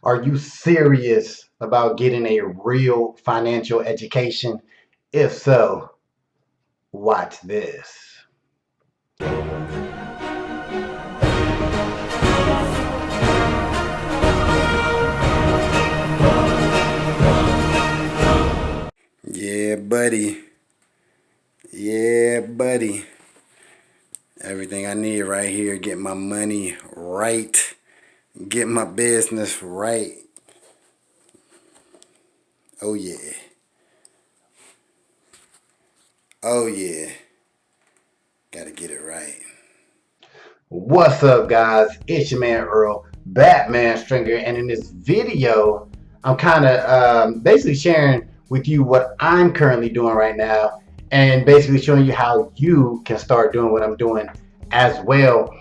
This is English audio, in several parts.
Are you serious about getting a real financial education? If so, watch this. Yeah, buddy. Yeah, buddy. Everything I need right here. Get my money right. Get my business right. Oh, yeah. Oh, yeah. Gotta get it right. What's up, guys? It's your man Earl, Batman Stringer, and in this video, I'm kind of basically sharing with you what I'm currently doing right now, and basically showing you how you can start doing what I'm doing as well.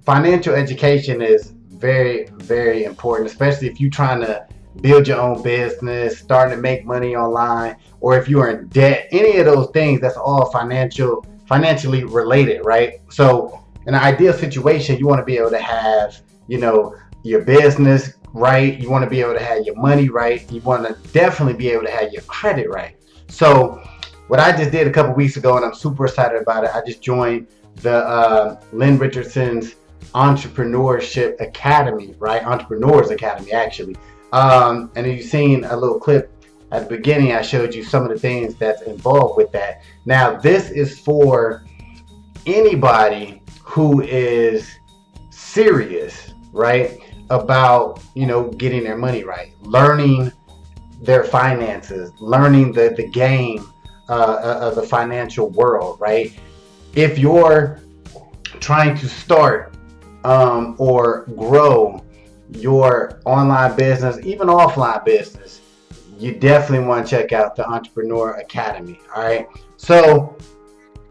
Financial education is very, very important, especially if you're trying to build your own business, starting to make money online, or if you are in debt. Any of those things, that's all financially related, right? So in an ideal situation, you want to be able to have, your business right. You want to be able to have your money right. You want to definitely be able to have your credit right. So what I just did a couple weeks ago, and I'm super excited about it, I just joined the Lynn Richardson's Entrepreneurship Academy, right? Entrepreneurs Academy, actually. And you've seen a little clip at the beginning. I showed you some of the things that's involved with that. Now, this is for anybody who is serious, right, about getting their money right, learning their finances, learning the game of the financial world, right? If you're trying to start or grow your online business, even offline business, you definitely want to check out the Entrepreneur Academy. All right. So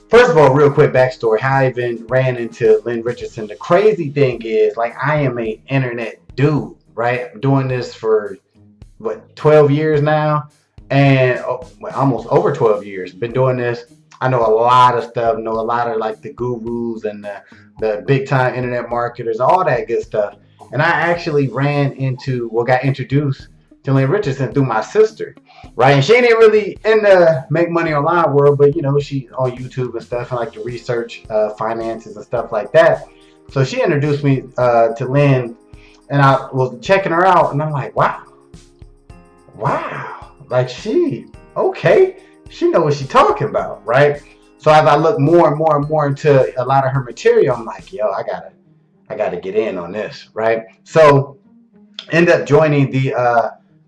first of all, real quick backstory, how I even ran into Lynn Richardson. The crazy thing is, like, I am a internet dude, right? I'm doing this for 12 years now, and almost over 12 years. Been doing this. I know a lot of stuff, know a lot of like the gurus and the big time internet marketers, all that good stuff. And I actually got introduced to Lynn Richardson through my sister, right? And she ain't really in the make money online world, but she on YouTube and stuff, and like to research finances and stuff like that. So she introduced me to Lynn, and I was checking her out, and I'm like, wow, like okay, she know what she talking about, right? So as I look more and more and more into a lot of her material, I'm like, yo, I gotta get in on this, right? So end up joining the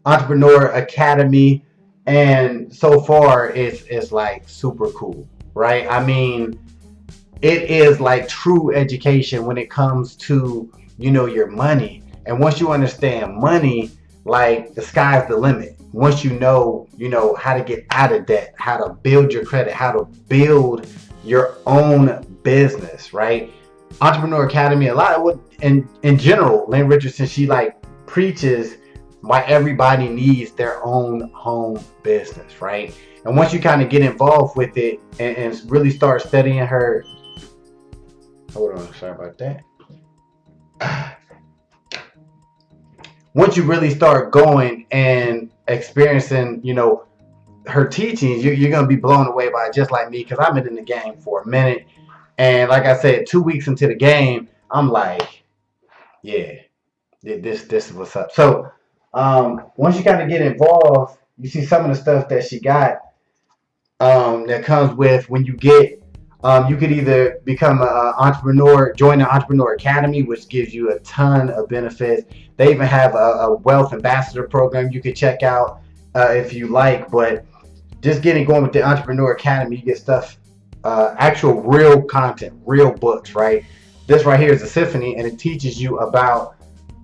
Entrepreneur Academy, and so far it's like super cool, right? I mean, it is like true education when it comes to your money. And once you understand money, like, the sky's the limit. Once you know how to get out of debt, how to build your credit, how to build your own business, right? Entrepreneur Academy, a lot of what in general, Lynn Richardson, she like preaches why everybody needs their own home business, right? And once you kind of get involved with it and really start studying her, hold on, sorry about that. Once you really start going and experiencing, her teachings, you're gonna be blown away by it, just like me, because I've been in the game for a minute, and like I said, 2 weeks into the game, I'm like, yeah, this is what's up. So once you kind of get involved, you see some of the stuff that she got that comes with when you get. You could either become an entrepreneur, join the Entrepreneur Academy, which gives you a ton of benefits. They even have a wealth ambassador program you could check out if you like. But just getting going with the Entrepreneur Academy, you get stuff, actual real content, real books, right? This right here is a symphony, and it teaches you about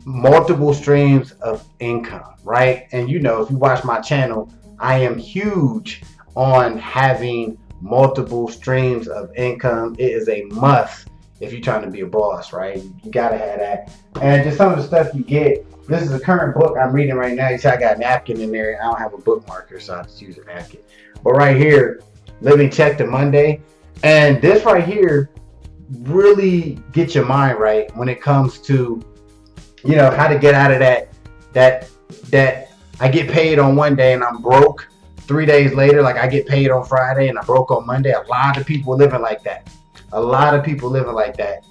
multiple streams of income, right? And if you watch my channel, I am huge on having multiple streams of income. It is a must if you're trying to be a boss, right? You gotta have that. And just some of the stuff you get. This is a current book I'm reading right now. You see, I got a napkin in there. I don't have a bookmarker, so I just use a napkin. But right here, Living Check to Monday, and this right here really gets your mind right when it comes to how to get out of that I get paid on one day and I'm broke 3 days later. Like I get paid on Friday and I'm broke on Monday. A lot of people living like that. A lot of people living like that.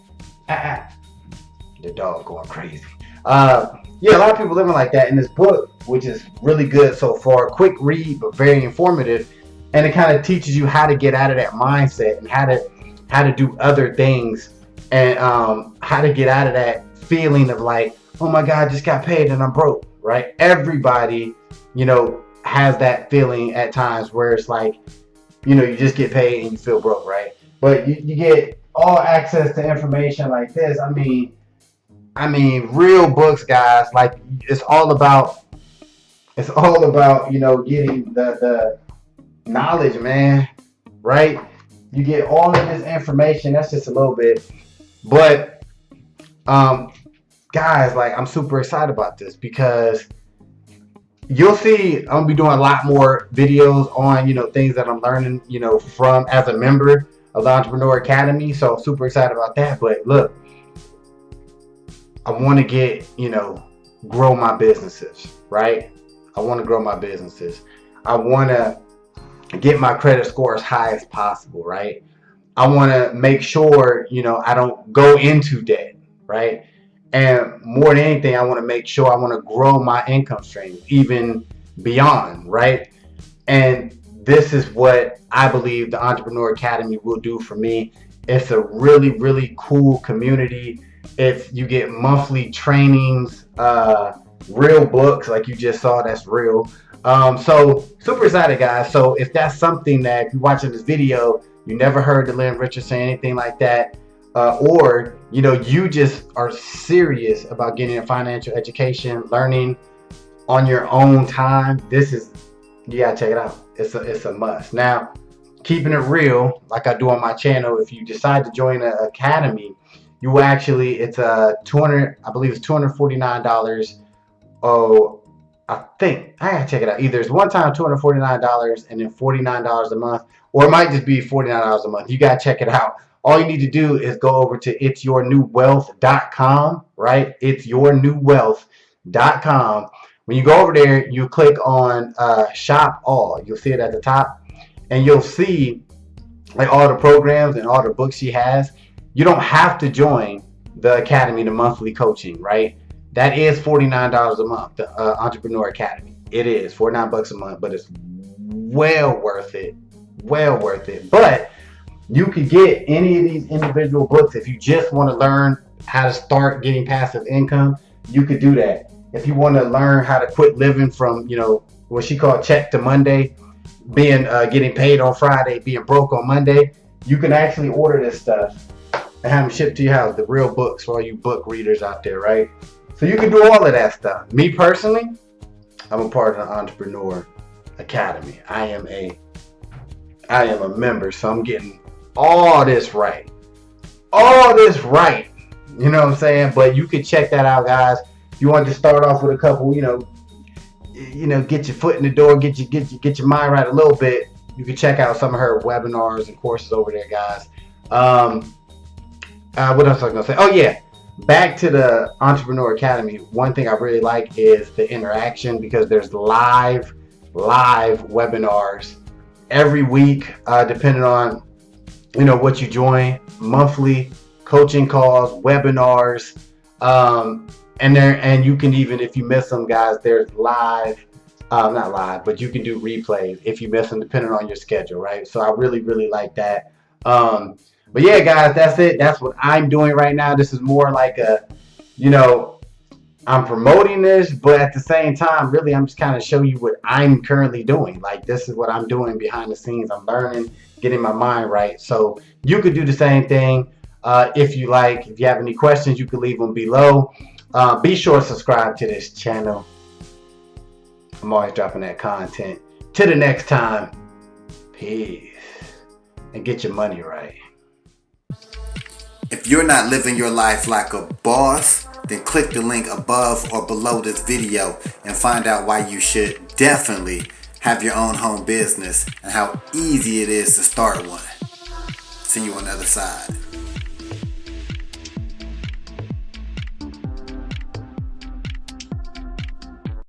The dog going crazy. Yeah, a lot of people living like that. In this book, which is really good so far, quick read but very informative, and it kind of teaches you how to get out of that mindset and how to do other things, and how to get out of that feeling of like, oh my God, I just got paid and I'm broke, right? Everybody, has that feeling at times where it's like, you just get paid and you feel broke, right? But you get all access to information like this. I mean, real books, guys. Like it's all about getting the knowledge, man. Right? You get all of this information. That's just a little bit, but guys, like I'm super excited about this because you'll see I'm gonna be doing a lot more videos on things that I'm learning from as a member of the Entrepreneur Academy. So I'm super excited about that. But look, I want to grow my businesses, right? I want to grow my businesses. I want to get my credit score as high as possible, right? I want to make sure, I don't go into debt, right? And more than anything, I want to make sure I want to grow my income stream even beyond, right? And this is what I believe the Entrepreneur Academy will do for me. It's a really, really cool community. If you get monthly trainings, real books like you just saw, that's real. So super excited, guys. So if that's something that if you're watching this video, you never heard of Lynn Richardson, anything like that, or you just are serious about getting a financial education, learning on your own time, you gotta check it out. It's a must. Now, keeping it real, like I do on my channel, if you decide to join an academy, you will actually, it's I believe it's $249. Oh, I think I gotta check it out. Either it's one time $249 and then $49 a month, or it might just be $49 a month. You gotta check it out. All you need to do is go over to itsyournewwealth.com, right? Itsyournewwealth.com. When you go over there, you click on shop all. You'll see it at the top, and you'll see like all the programs and all the books she has. You don't have to join the academy, the monthly coaching, right? That is $49 a month, the Entrepreneur Academy. It is $49 a month, but it's well worth it. Well worth it. But you could get any of these individual books if you just want to learn how to start getting passive income. You could do that. If you want to learn how to quit living from, what she called check to Monday, getting paid on Friday, being broke on Monday, you can actually order this stuff and have them shipped to your house. The real books for all you book readers out there, right? So you can do all of that stuff. Me personally, I'm a part of the Entrepreneur Academy. I am a member, so I'm getting all this right. All this right. You know what I'm saying? But you can check that out, guys. If you want to start off with a couple, get your foot in the door, get your mind right a little bit, you can check out some of her webinars and courses over there, guys. What else was I gonna say? Oh yeah, back to the Entrepreneur Academy. One thing I really like is the interaction, because there's live webinars every week, depending on what you join. Monthly coaching calls, webinars, and you can, even if you miss them, guys, there's live, not live, but you can do replays if you miss them, depending on your schedule, right? So I really like that. But yeah, guys, that's it. That's what I'm doing right now. This is more like I'm promoting this, but at the same time, really, I'm just kind of showing you what I'm currently doing. Like, this is what I'm doing behind the scenes. I'm learning, getting my mind right. So you could do the same thing if you like. If you have any questions, you can leave them below. Be sure to subscribe to this channel. I'm always dropping that content. Till the next time, peace. And get your money right. If you're not living your life like a boss, then click the link above or below this video and find out why you should definitely have your own home business and how easy it is to start one. See you on the other side.